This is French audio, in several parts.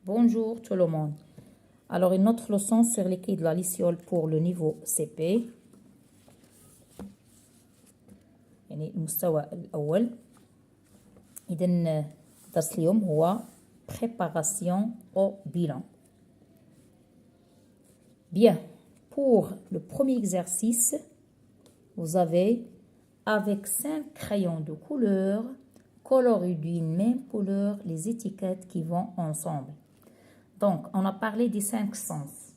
Bonjour tout le monde. Alors, une autre leçon sur l'écrit de la liciole pour le niveau CP. يعني المستوى الأول. إذن درس اليوم هو préparation au bilan. Bien, pour le premier exercice, vous avez avec 5 crayons de couleur colorés d'une même couleur les étiquettes qui vont ensemble. Donc, on a parlé des 5 sens.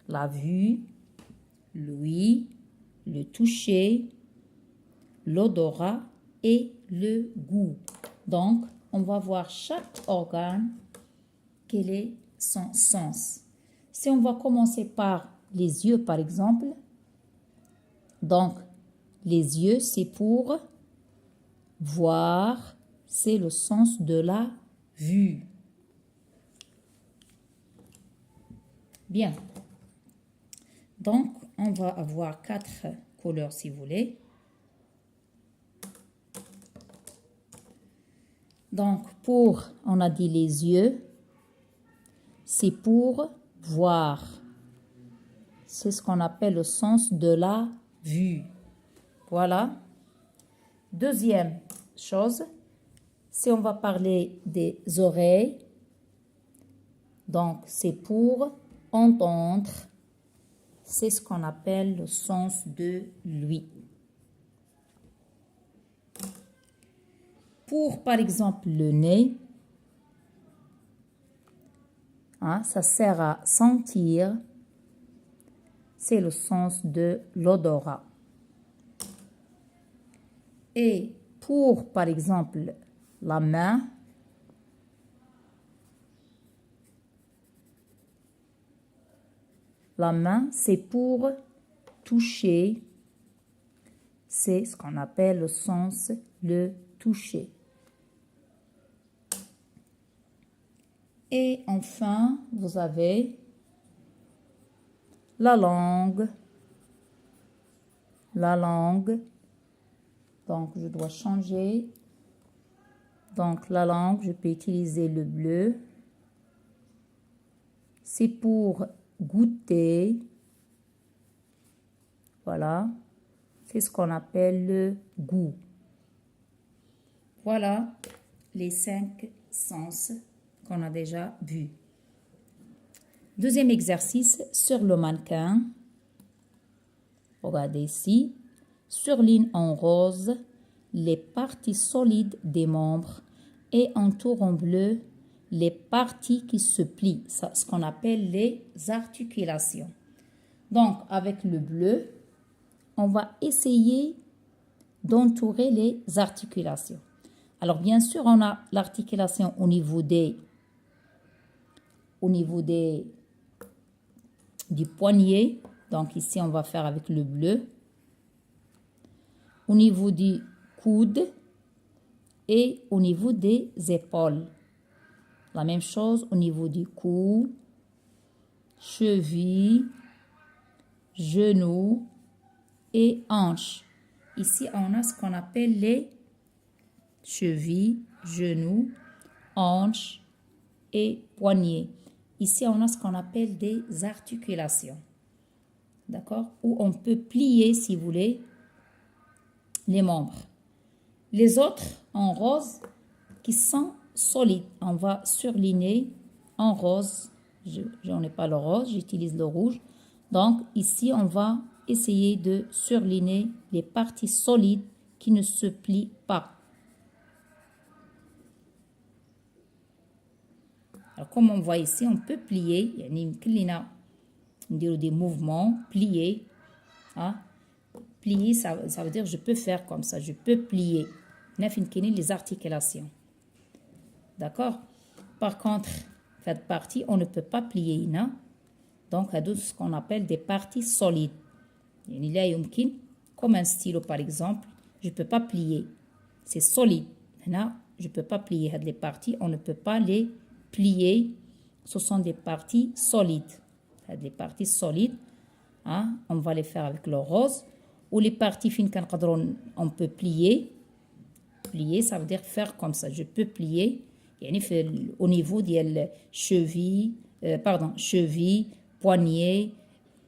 La vue, l'ouïe, le toucher, l'odorat et le goût. Donc, on va voir chaque organe, quel est son sens. Si on va commencer par les yeux, par exemple, donc, les yeux, c'est pour voir, c'est le sens de la vue. Bien. Donc, on va avoir 4 couleurs si vous voulez. Donc, on a dit les yeux, c'est pour voir. C'est ce qu'on appelle le sens de la vue. Voilà. Deuxième chose, si on va parler des oreilles, donc c'est pour entendre. C'est ce qu'on appelle le sens de l'ouïe. Pour, par exemple, le nez, ça sert à sentir. C'est le sens de l'odorat. Et pour, par exemple, la main, c'est pour toucher. C'est ce qu'on appelle le sens, le toucher. Et enfin, vous avez la langue. La langue. Donc, je dois changer. Donc, la langue, je peux utiliser le bleu. C'est pour goûter. Voilà. C'est ce qu'on appelle le goût. Voilà les 5 sens qu'on a déjà vus. Deuxième exercice sur le mannequin. Regardez ici. Surligne en rose les parties solides des membres et entoure en bleu les parties qui se plient. C'est ce qu'on appelle les articulations. Donc, avec le bleu, on va essayer d'entourer les articulations. Alors, bien sûr, on a l'articulation au niveau du poignet. Donc, ici, on va faire avec le bleu. Au niveau du coude et au niveau des épaules. La même chose au niveau du cou, cheville, genoux et hanches. Ici, on a ce qu'on appelle les chevilles, genoux, hanches et poignets. Ici, on a ce qu'on appelle des articulations. D'accord? Où on peut plier, si vous voulez, les membres. Les autres en rose qui sont solides. On va surligner en rose. Je n'en ai pas le rose, j'utilise le rouge. Donc, ici, on va essayer de surligner les parties solides qui ne se plient pas. Alors, comme on voit ici, on peut plier. Il y a des mouvements, plier. Plier, ça veut dire je peux faire comme ça, je peux plier. Les articulations. D'accord? Par contre, cette partie, on ne peut pas plier. Donc, il y a ce qu'on appelle des parties solides. Comme un stylo, par exemple, je ne peux pas plier. C'est solide. Je ne peux pas plier. Les parties, on ne peut pas les plier. Ce sont des parties solides. Des parties solides. On va les faire avec le rose. Ou les parties fines, on peut plier. Plier, ça veut dire faire comme ça. Je peux plier. يعني au niveau ديال cheville cheville, poignet,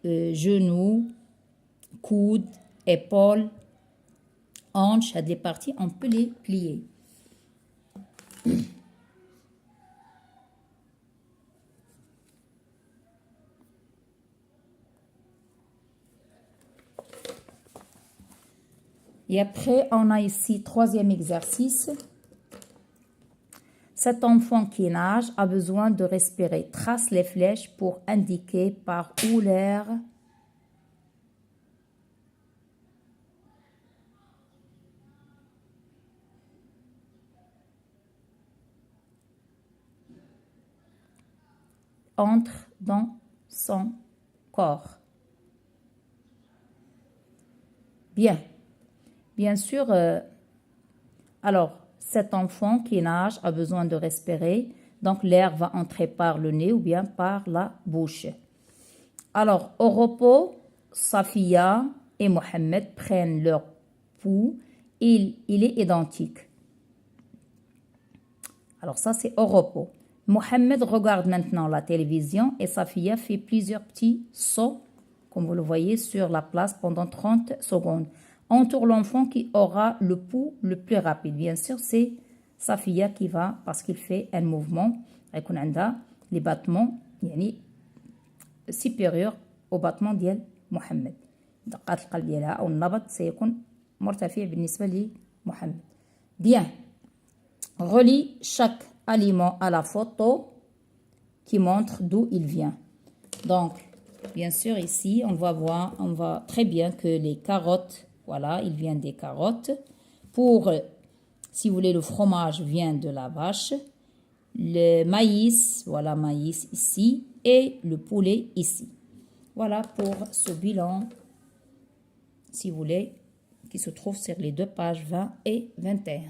genou, coude, épaule, hanche, هاد les parties on peut les plier. Et après, on a ici troisième exercice. Cet enfant qui nage a besoin de respirer. Trace les flèches pour indiquer par où l'air entre dans son corps. Bien sûr, alors, cet enfant qui nage a besoin de respirer, donc l'air va entrer par le nez ou bien par la bouche. Alors, au repos, Safia et Mohamed prennent leur pouls, il est identique. Alors ça, c'est au repos. Mohamed regarde maintenant la télévision et Safia fait plusieurs petits sauts, comme vous le voyez, sur la place pendant 30 secondes. Entoure l'enfant qui aura le pouls le plus rapide. Bien sûr, c'est Safia qui va, parce qu'il fait un mouvement, يكون عندها les battements يعني supérieurs au battement ديال محمد. دقات القلب ديالها أو النبض سيكون مرتفع بالنسبة لمحمد. Bien. Relie chaque aliment à la photo qui montre d'où il vient. Donc, bien sûr, ici, on voit très bien que les carottes, voilà, il vient des carottes. Pour, si vous voulez, le fromage vient de la vache. Le maïs, voilà, maïs ici. Et le poulet ici. Voilà pour ce bilan, si vous voulez, qui se trouve sur les deux pages 20 et 21.